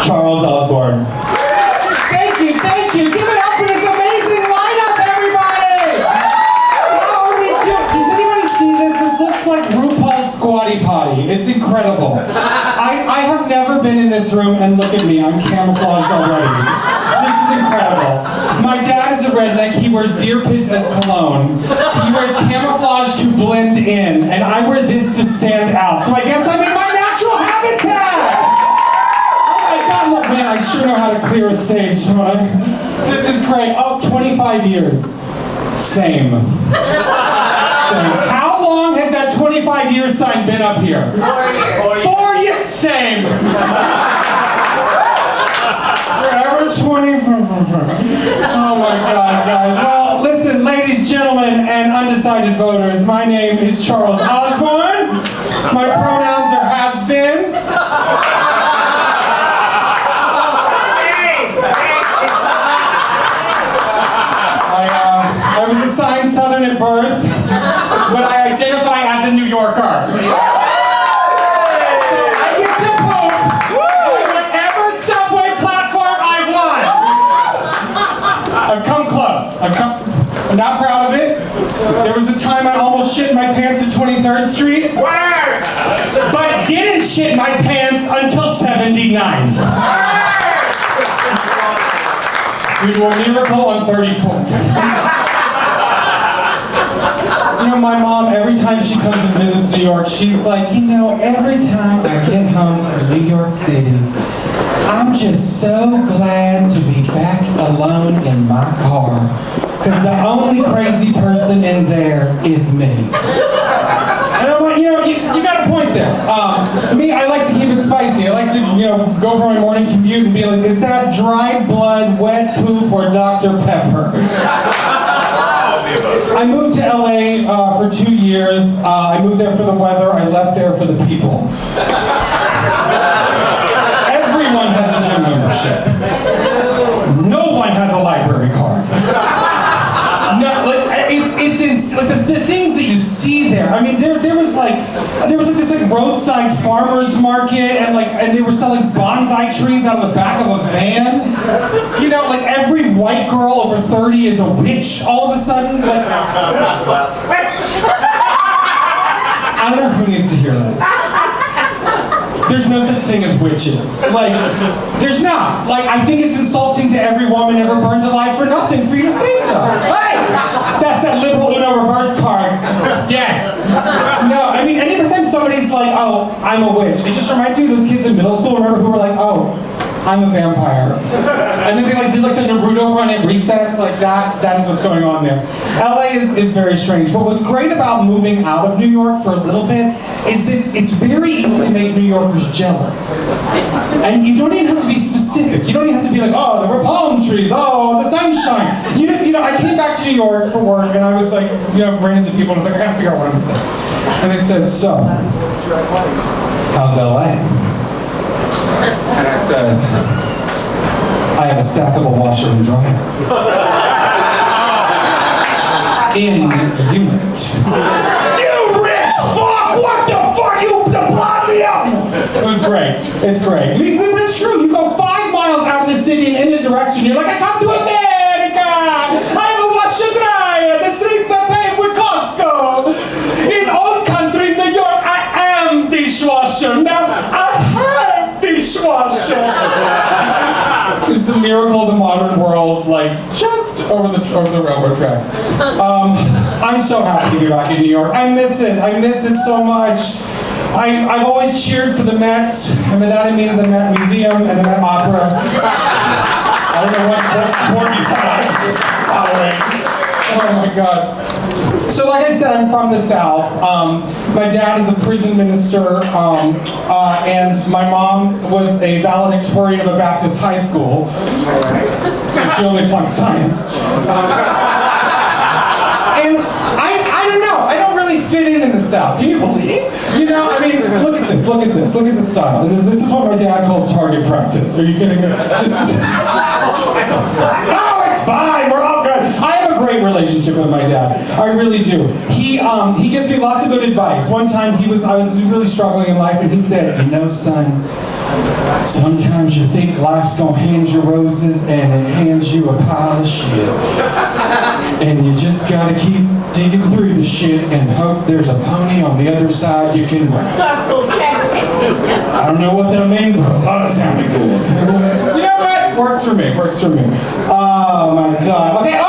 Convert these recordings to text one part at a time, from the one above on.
Charles Osborne. Thank you. Give it up for this amazing lineup, everybody! How are we doing? Does anybody see this? This looks like RuPaul's Squatty Potty. It's incredible. I have never been in this room, and look at me, I'm camouflaged already. This is incredible. My dad is a redneck. He wears deer piss as cologne. He wears camouflage to blend in, and I wear this to stand out. So I guess I'm in my natural habitat! Oh, man, I sure know how to clear a stage, don't I? This is great. Oh, 25 years. Same. How long has that 25 years sign been up here? 4 years. Same. Forever 20. Oh my God, guys. Well, listen, ladies, gentlemen, and undecided voters, my name is Charles Osborne. My pronouns are has-been. I was assigned Southern at birth, but I identify as a New Yorker. So I get to poop on whatever subway platform I want. I've come close. I'm not proud of it. There was a time I almost shit my pants at 23rd Street, but didn't shit my pants until 79th. We do a miracle on 34th. You know, my mom, every time she comes and visits New York, she's like, you know, every time I get home from New York City, I'm just so glad to be back alone in my car, because the only crazy person in there is me. And I'm like, you know, you got a point there. Me, I like to keep it spicy. I like to, you know, go for my morning commute and be like, is that dry blood, wet poop, or Dr. Pepper? I moved to LA for 2 years. I moved there for the weather. I left there for the people. Everyone has a gym membership. No one has a library card. No, like the things that you see there. I mean, there was like this like roadside farmers market, and they were selling bonsai trees out of the back of a van. You know, like every white girl over 30 is a witch all of a sudden. Like, I don't know who needs to hear this. There's no such thing as witches. Like, there's not. Like, I think it's insulting to every woman ever burned alive for nothing for you to say so. Hey! That's that liberal Uno reverse card. Yes. No, I mean, anytime somebody's like, oh, I'm a witch, it just reminds me of those kids in middle school, remember, who were like, oh, I'm a vampire. And then they did the Naruto run at recess, like that is what's going on there. LA is very strange, but what's great about moving out of New York for a little bit is that it's very easy to make New Yorkers jealous. And you don't even have to be specific. You don't even have to be like, oh, there were palm trees, oh, the sunshine. You know, I came back to New York for work, and I was like, you know, ran into people, and I was like, I gotta figure out what I'm gonna say. And they said, so, how's LA? And I said, I have a stackable washer and dryer. In unit. You rich fuck! What the fuck, you de Blasio? It was great. It's great. I mean, it's true. You go 5 miles out of the city in any direction, you're like, I come to America! I have a washer and dryer! The streets are paved with Costco! In old country, New York, I am dishwasher. Now, I have dishwasher. It's the miracle of the modern world, like just over the railroad tracks. I'm so happy to be back in New York. I miss it so much. I've always cheered for the Mets, and by that I mean the Met Museum and the Met Opera. I don't know what sport you thought I was following. Oh my God. So like I said, I'm from the South. My dad is a prison minister, and my mom was a valedictorian of a Baptist high school. So she only flunked science. And I don't know, I don't really fit in the South. Can you believe? You know, I mean, look at this style. This is what my dad calls target practice. Are you kidding me? No, it's fine, we're all good. I have a great relationship with my dad. I really do. He gives me lots of good advice. One time I was really struggling in life, and he said, you know, son, Sometimes you think life's gonna hand you roses and it hands you a pile of shit. And you just gotta keep digging through the shit and hope there's a pony on the other side you can ride. I don't know what that means, but I thought it sounded good. You know what? Works for me, works for me. Oh my God. Okay, I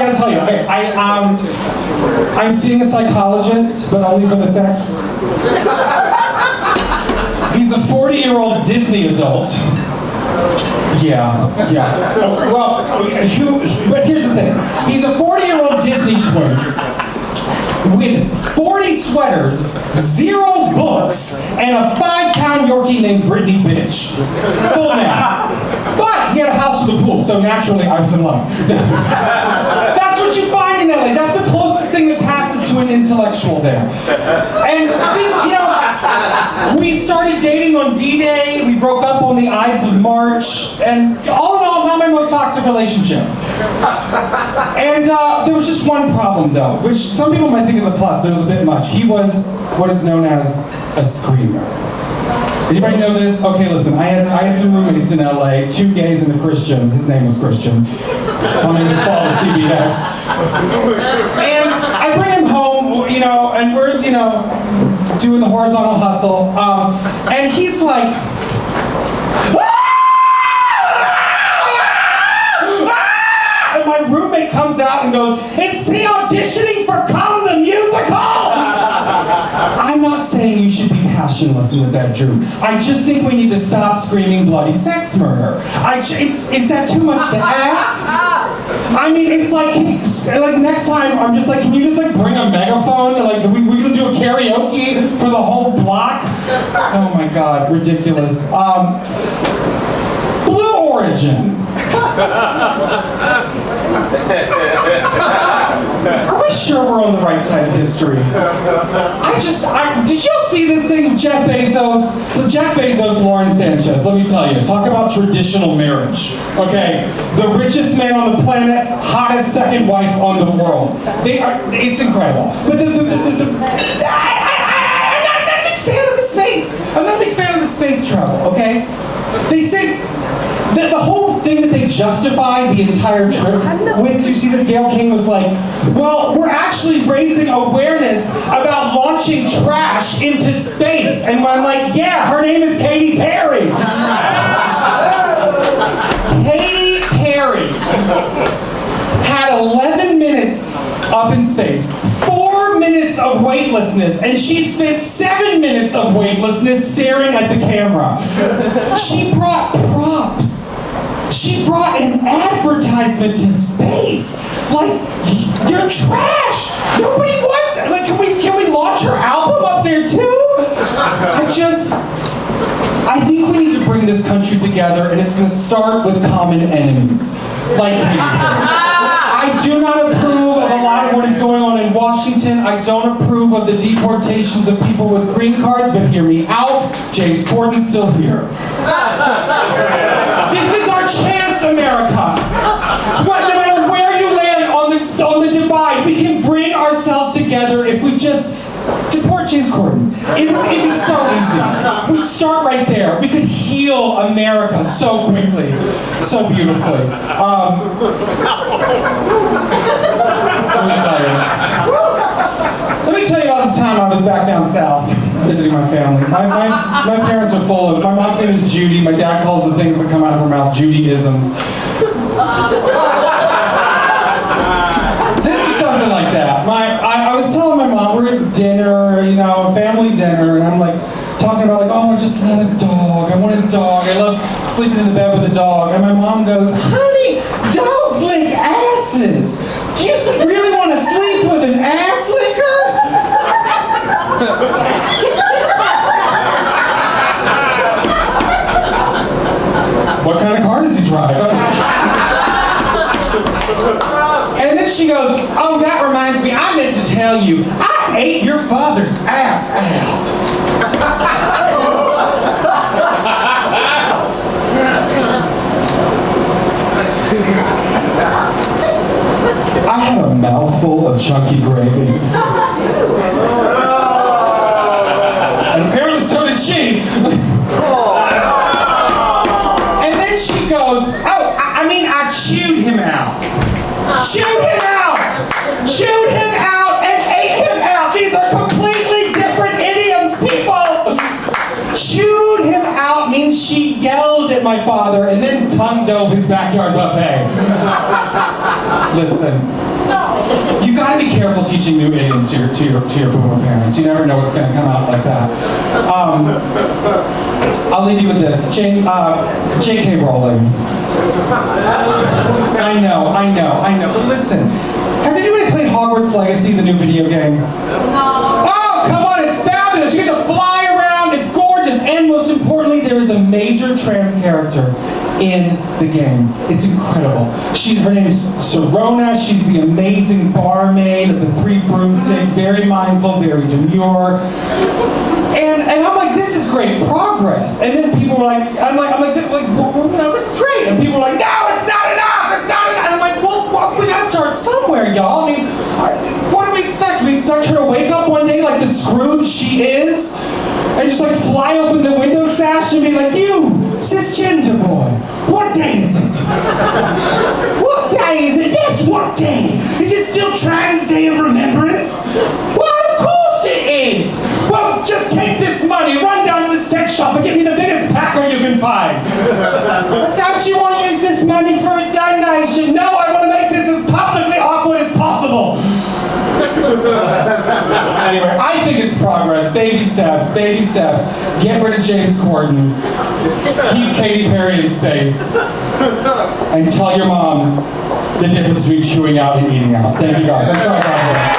gotta tell you, okay, I'm seeing a psychologist, but only for the sex. He's a 40-year-old Disney adult. Yeah. Well, but here's the thing. He's a 40-year-old Disney twin with 40 sweaters, 0 books, and a 5-pound Yorkie named Brittany Bitch. Full man. But he had a house with a pool, so naturally I was in love. That's what you find in LA. That's the closest thing that passes to an intellectual there. And I think, we started dating on D-Day, we broke up on the Ides of March, and all in all, not my most toxic relationship. And there was just one problem though, which some people might think is a plus, but it was a bit much. He was what is known as a screamer. Anybody know this? Okay, listen, I had some roommates in LA, 2 gays and a Christian. His name was Christian. Coming this fall to CBS. And I bring him home, and we're, doing the horizontal hustle. And he's like, and my roommate comes out and goes, "Is he auditioning for Come the Musical?" I'm not saying you should be passionless in the bedroom. I just think we need to stop screaming bloody sex murder. Is that too much to ask? I mean, it's like next time I'm just like, can you just bring a megaphone? Like, we gonna do a karaoke for the whole block? Oh my God, ridiculous. Blue Origin. Are we sure we're on the right side of history? Did y'all see this thing with Jeff Bezos, Lauren Sanchez? Let me tell you, talk about traditional marriage, okay? The richest man on the planet, hottest second wife on the world. It's incredible. But I'm not a big fan of the space. I'm not a big fan of the space travel, okay? They say, the whole thing that they justified the entire trip with, you see this, Gayle King was like, well, we're actually raising awareness about launching trash into space. And I'm like, yeah, her name is Katy Perry. Katy Perry had 11 minutes up in space, 4 minutes of weightlessness, and she spent 7 minutes of weightlessness staring at the camera. She brought props. She brought an advertisement to space. Like, you're trash. Nobody wants that. Like, can we launch her album up there too? I think we need to bring this country together, and it's going to start with common enemies. Like, I do not approve of a lot of what is going on in Washington. I don't approve of the deportations of people with green cards, but hear me out. James Corden's still here. This is our chance, America. No matter where you land on the divide, we can bring ourselves together if we just deport James Corden. It'd be so easy. We start right there. We could heal America so quickly, so beautifully. Let me tell you about this time I was back down south visiting my family. My parents are full of it. My mom's name is Judy. My dad calls the things that come out of her mouth Judy-isms. This is something like that. I was telling my mom, we're at dinner, family dinner, and I'm like, talking about oh, I just want a dog. I want a dog. I love sleeping in the bed with a dog. And my mom goes, honey, dogs lick asses. Do you really want to sleep with an ass licker? What kind of car does he drive? And then she goes, oh, that reminds me, I meant to tell you, I ate your father's ass out. I had a mouthful of chunky gravy. And apparently so did she. He yelled at my father and then tongue dove his backyard buffet. Listen, you gotta be careful teaching new idioms to your boomer parents. You never know what's gonna come out like that. I'll leave you with this. J.K. Rowling. I know. But listen, has anybody played Hogwarts Legacy, the new video game? No. Oh, come on, it's fabulous. You get to fly around, it's gorgeous, and most importantly, there is a major trans character in the game. It's incredible. Her name's Serona. She's the amazing barmaid of the Three Broomsticks, very mindful, very demure. And I'm like, this is great progress. And then people were like, I'm like, no, this is great. And people were like, no, it's not enough. It's not enough. And I'm like, well, we gotta start somewhere, y'all. I mean, what do we expect? Do we expect her to wake up one day like the Scrooge she is, and just like fly open the window sash and be like, you, cisgender boy, what day is it? What day is it? Yes, what day? Is it still Trans Day of Remembrance? Well, of course it is. Well, just take this money, run down to the sex shop and get me the biggest packer you can find. But don't you want to use this money for a donation? No, I want to make this as publicly awkward as possible. Anyway, I think it's progress. Baby steps, baby steps. Get rid of James Corden. Keep Katy Perry in space. And tell your mom the difference between chewing out and eating out. Thank you guys. I'm sorry about that.